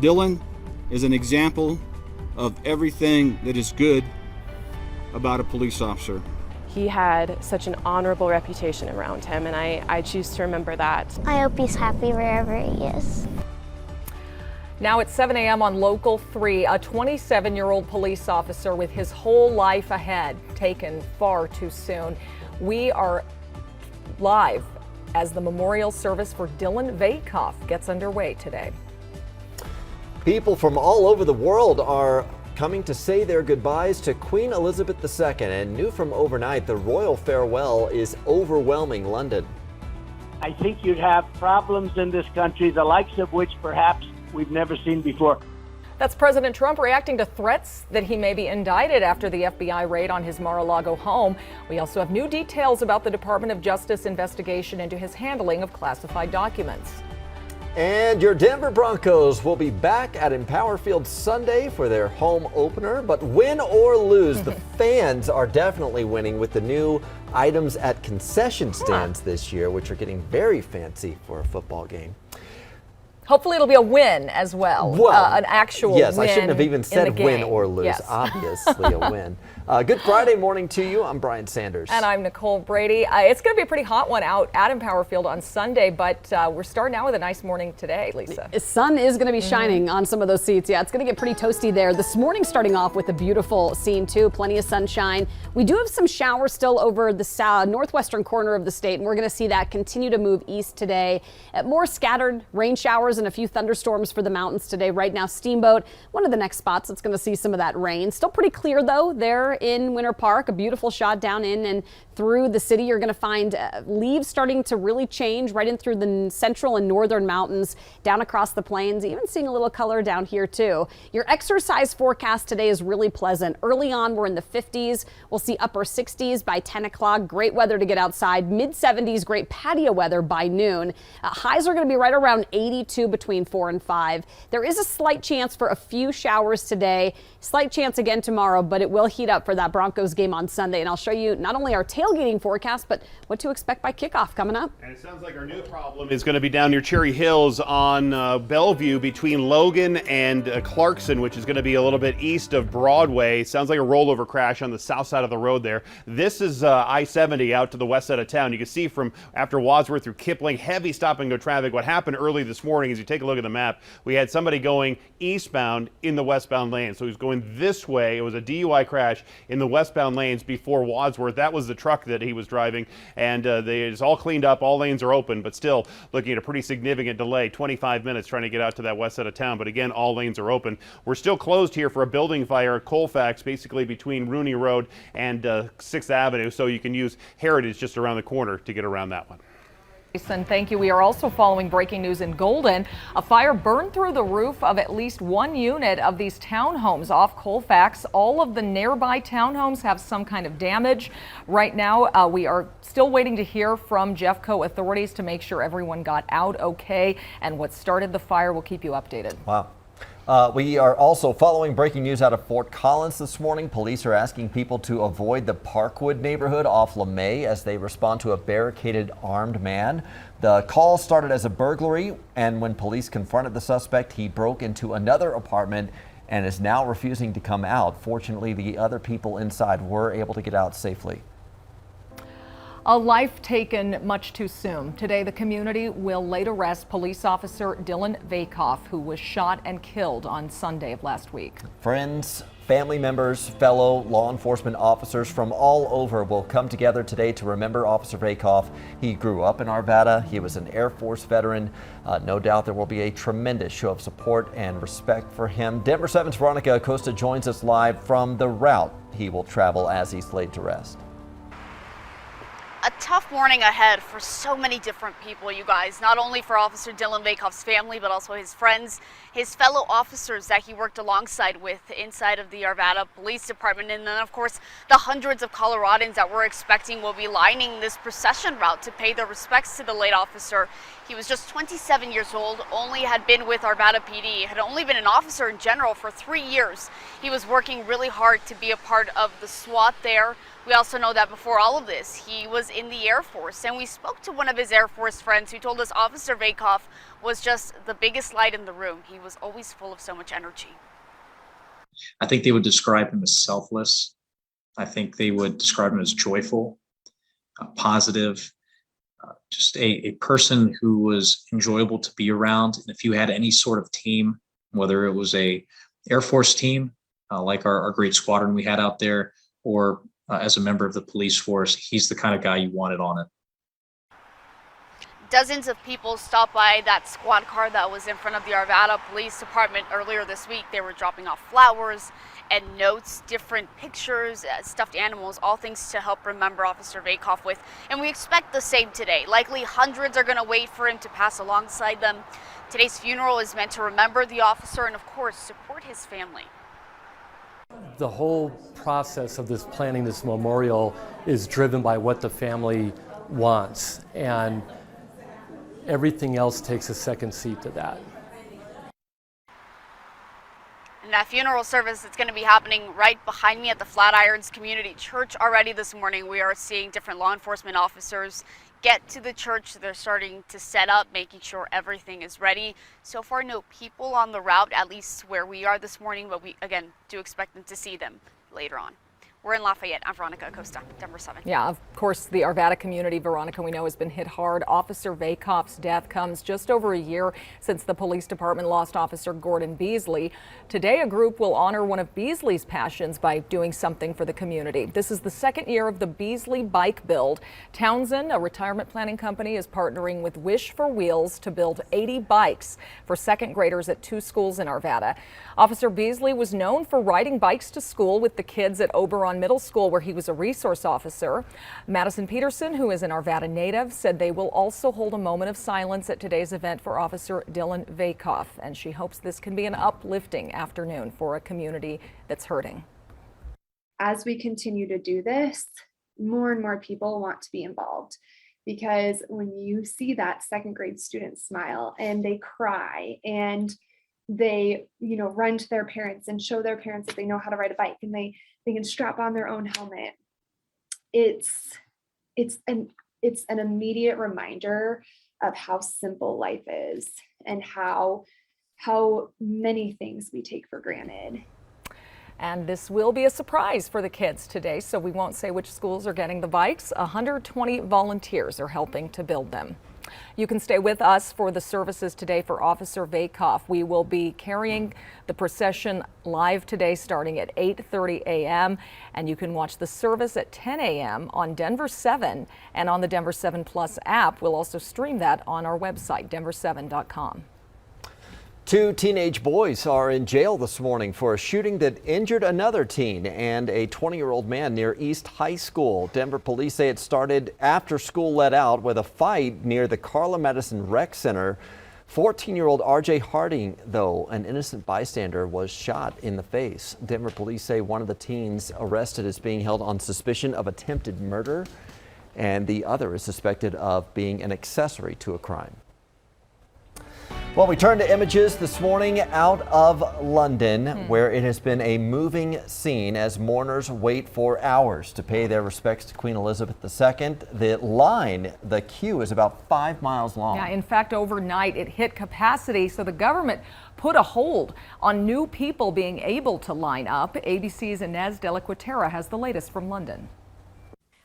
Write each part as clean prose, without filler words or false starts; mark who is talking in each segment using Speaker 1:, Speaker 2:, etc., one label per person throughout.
Speaker 1: Dylan is an example of everything that is good about a police officer.
Speaker 2: He had such an honorable reputation around him, and I choose to remember that.
Speaker 3: I hope he's happy wherever he is.
Speaker 4: Now at 7 a.m. on Local 3, a 27-year-old police officer with his whole life ahead, taken far too soon. We are live as the memorial service for Dylan Bakeoff gets underway today.
Speaker 5: People from all over the world are coming to say their goodbyes to Queen Elizabeth II, and new from overnight, the royal farewell is overwhelming London.
Speaker 6: I think you'd have problems in this country, the likes of which perhaps we've never seen before.
Speaker 4: That's President Trump reacting to threats that he may be indicted after the FBI raid on his Mar-a-Lago home. We also have new details about the Department of Justice investigation into his handling of classified documents.
Speaker 5: And your Denver Broncos will be back at Empower Field Sunday for their home opener. But win or lose, the fans are definitely winning with the new items at concession stands this year, which are getting very fancy for a football game.
Speaker 4: Hopefully it'll be a win as well, an actual
Speaker 5: yes,
Speaker 4: win.
Speaker 5: I shouldn't have even said win or lose.
Speaker 4: Yes.
Speaker 5: Obviously a win. Good Friday morning to you. I'm Brian Sanders.
Speaker 4: And I'm Nicole Brady. It's going to be a pretty hot one out at Empower Field on Sunday, but we're starting out with a nice morning today, Lisa.
Speaker 7: The sun is going to be shining on some of those seats. Yeah, it's going to get pretty toasty there. This morning starting off with a beautiful scene too, plenty of sunshine. We do have some showers still over the northwestern corner of the state, and we're going to see that continue to move east today. More scattered rain showers and a few thunderstorms for the mountains today. Right now, Steamboat, one of the next spots that's going to see some of that rain. Still pretty clear though there in Winter Park. A beautiful shot down in and through the city. You're going to find leaves starting to really change right in through the central and northern mountains, down across the plains, even seeing a little color down here too. Your exercise forecast today is really pleasant. Early on, we're in the 50s. We'll see upper 60s by 10 o'clock. Great weather to get outside. Mid 70s, great patio weather by noon. Highs are going to be right around 82 between 4 and 5. There is a slight chance for a few showers today. Slight chance again tomorrow, but it will heat up for that Broncos game on Sunday. And I'll show you not only our tailgating forecast, but what to expect by kickoff coming up.
Speaker 8: And it sounds like our new problem is going to be down near Cherry Hills on Bellevue between Logan and Clarkson, which is going to be a little bit east of Broadway. Sounds like a rollover crash on the south side of the road there. This is I-70 out to the west side of town. You can see from after Wadsworth through Kipling, heavy stop-and-go traffic. What happened early this morning, as you take a look at the map, we had somebody going eastbound in the westbound lane. So he was going this way. It was a DUI crash in the westbound lanes before Wadsworth. That was the truck that he was driving, and it's all cleaned up. All lanes are open, but still looking at a pretty significant delay, 25 minutes trying to get out to that west side of town. But again, all lanes are open. We're still closed here for a building fire at Colfax, basically between Rooney Road and 6th Avenue, so you can use Heritage just around the corner to get around that one.
Speaker 4: Jason, thank you. We are also following breaking news in Golden. A fire burned through the roof of at least one unit of these townhomes off Colfax. All of the nearby townhomes have some kind of damage. Right now, we are still waiting to hear from Jeffco authorities to make sure everyone got out okay. And what started the fire, we'll keep you updated.
Speaker 5: Wow. We are also following breaking news out of Fort Collins this morning. Police are asking people to avoid the Parkwood neighborhood off LeMay as they respond to a barricaded armed man. The call started as a burglary, and when police confronted the suspect, he broke into another apartment and is now refusing to come out. Fortunately, the other people inside were able to get out safely.
Speaker 4: A life taken much too soon. Today, the community will lay to rest police officer Dylan Bakeoff, who was shot and killed on Sunday of last week.
Speaker 5: Friends, family members, fellow law enforcement officers from all over will come together today to remember Officer Bakeoff. He grew up in Arvada. He was an Air Force veteran. No doubt there will be a tremendous show of support and respect for him. Denver 7's Veronica Acosta joins us live from the route he will travel as he's laid to rest.
Speaker 9: A tough morning ahead for so many different people, you guys. Not only for Officer Dylan Bakeoff's family, but also his friends, his fellow officers that he worked alongside with inside of the Arvada Police Department, and then, of course, the hundreds of Coloradans that we're expecting will be lining this procession route to pay their respects to the late officer. He was just 27 years old, only had been with Arvada PD, had only been an officer in general for 3 years. He was working really hard to be a part of the SWAT there, We also know that before all of this, he was in the Air Force, and we spoke to one of his Air Force friends who told us Officer Bakeoff was just the biggest light in the room. He was always full of so much energy.
Speaker 10: I think they would describe him as selfless. I think they would describe him as joyful, positive, just a person who was enjoyable to be around. And if you had any sort of team, whether it was a Air Force team, like our great squadron we had out there, or as a member of the police force, he's the kind of guy you wanted on it.
Speaker 9: Dozens of people stopped by that squad car that was in front of the Arvada Police Department earlier this week. They were dropping off flowers and notes, different pictures, stuffed animals, all things to help remember Officer Bakeoff with. And we expect the same today. Likely hundreds are going to wait for him to pass alongside them. Today's funeral is meant to remember the officer and, of course, support his family.
Speaker 11: The whole process of this planning this memorial is driven by what the family wants, and everything else takes a second seat to that.
Speaker 9: And that funeral service is going to be happening right behind me at the Flatirons Community Church. Already this morning we are seeing different law enforcement officers get to the church. They're starting to set up, making sure everything is ready. So far, no people on the route, at least where we are this morning, but we, again, do expect them to see them later on. We're in Lafayette. I'm Veronica Acosta, Denver 7.
Speaker 4: Yeah, of course, the Arvada community, Veronica, we know has been hit hard. Officer Bakeoff's death comes just over a year since the police department lost Officer Gordon Beasley. Today, a group will honor one of Beasley's passions by doing something for the community. This is the second year of the Beasley Bike Build. Townsend, a retirement planning company, is partnering with Wish for Wheels to build 80 bikes for second graders at 2 schools in Arvada. Officer Beasley was known for riding bikes to school with the kids at Oberon Middle School, where he was a resource officer. Madison Peterson, who is an Arvada native, said they will also hold a moment of silence at today's event for Officer Dylan Bakeoff, and she hopes this can be an uplifting afternoon for a community that's hurting.
Speaker 12: As we continue to do this, more and more people want to be involved, because when you see that second grade student smile and they cry and they, run to their parents and show their parents that they know how to ride a bike and they can strap on their own helmet, it's an immediate reminder of how simple life is and how many things we take for granted.
Speaker 4: And this will be a surprise for the kids today, so we won't say which schools are getting the bikes. 120 volunteers are helping to build them. You can stay with us for the services today for Officer Bakeoff. We will be carrying the procession live today starting at 8:30 a.m. and you can watch the service at 10 a.m. on Denver 7 and on the Denver 7 Plus app. We'll also stream that on our website, denver7.com.
Speaker 5: 2 teenage boys are in jail this morning for a shooting that injured another teen and a 20-year-old man near East High School. Denver police say it started after school let out with a fight near the Carla Madison Rec Center. 14-year-old RJ Harding, though, an innocent bystander, was shot in the face. Denver police say one of the teens arrested is being held on suspicion of attempted murder, and the other is suspected of being an accessory to a crime. Well, we turn to images this morning out of London, where it has been a moving scene as mourners wait for hours to pay their respects to Queen Elizabeth II. The queue is about 5 miles long.
Speaker 4: Yeah, in fact, overnight it hit capacity, so the government put a hold on new people being able to line up. ABC's Inez de la Quatera has the latest from London.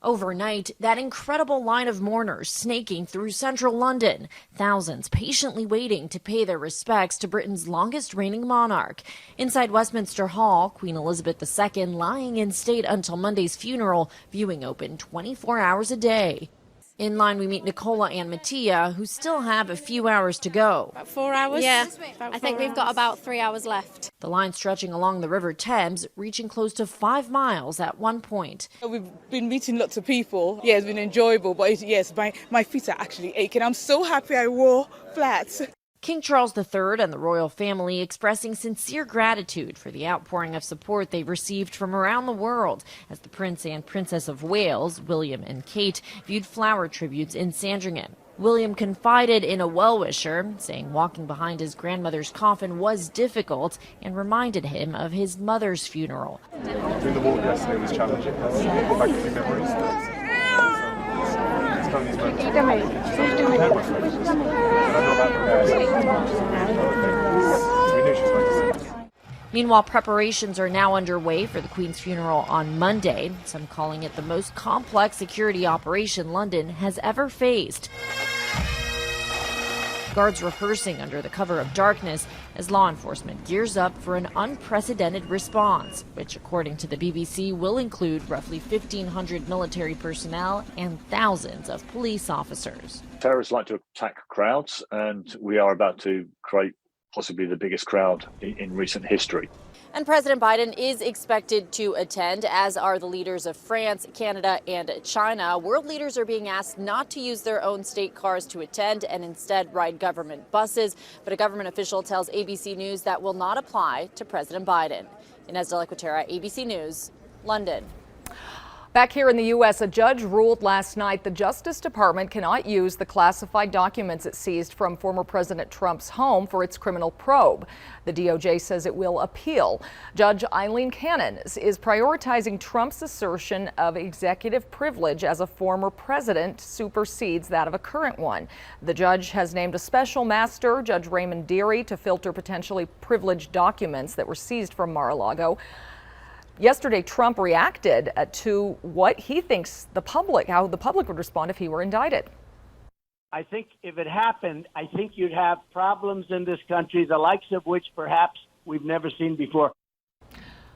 Speaker 13: Overnight, that incredible line of mourners snaking through central London, thousands patiently waiting to pay their respects to Britain's longest reigning monarch. Inside Westminster Hall, Queen Elizabeth II lying in state until Monday's funeral, viewing open 24 hours a day. In line, we meet Nicola and Mattia, who still have a few hours to go.
Speaker 14: About 4 hours? Yeah, I think we've got about 3 hours left.
Speaker 13: The line stretching along the River Thames, reaching close to 5 miles at one point.
Speaker 15: We've been meeting lots of people. Yeah, it's been enjoyable, but yes, my feet are actually aching. I'm so happy I wore flats.
Speaker 13: King Charles III and the royal family expressing sincere gratitude for the outpouring of support they've received from around the world as the Prince and Princess of Wales, William and Kate, viewed flower tributes in Sandringham. William confided in a well-wisher, saying walking behind his grandmother's coffin was difficult and reminded him of his mother's funeral.
Speaker 16: Doing the walk yesterday was challenging. Back to memories.
Speaker 13: Meanwhile, preparations are now underway for the Queen's funeral on Monday, some calling it the most complex security operation London has ever faced. Guards rehearsing under the cover of darkness as law enforcement gears up for an unprecedented response, which, according to the BBC, will include roughly 1,500 military personnel and thousands of police officers.
Speaker 17: Terrorists like to attack crowds, and we are about to create possibly the biggest crowd in recent history.
Speaker 7: And President Biden is expected to attend, as are the leaders of France, Canada, and China. World leaders are being asked not to use their own state cars to attend and instead ride government buses. But a government official tells ABC News that will not apply to President Biden. Inez de la Cuetara, ABC News, London.
Speaker 4: Back here in the U.S., a judge ruled last night the Justice Department cannot use the classified documents it seized from former President Trump's home for its criminal probe. The DOJ says it will appeal. Judge Eileen Cannon is prioritizing Trump's assertion of executive privilege as a former president supersedes that of a current one. The judge has named a special master, Judge Raymond Dearie, to filter potentially privileged documents that were seized from Mar-a-Lago. Yesterday, Trump reacted to what he thinks how the public would respond if he were indicted.
Speaker 6: I think if it happened, I think you'd have problems in this country, the likes of which perhaps we've never seen before.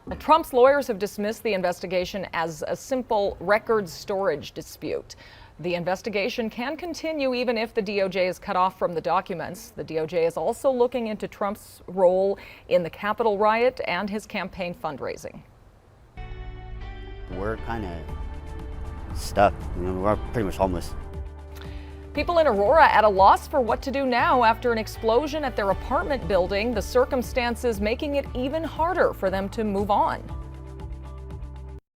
Speaker 4: Well, Trump's lawyers have dismissed the investigation as a simple records storage dispute. The investigation can continue even if the DOJ is cut off from the documents. The DOJ is also looking into Trump's role in the Capitol riot and his campaign fundraising.
Speaker 18: We're kind of stuck. We're pretty much homeless.
Speaker 4: People in Aurora at a loss for what to do now after an explosion at their apartment building, the circumstances making it even harder for them to move on.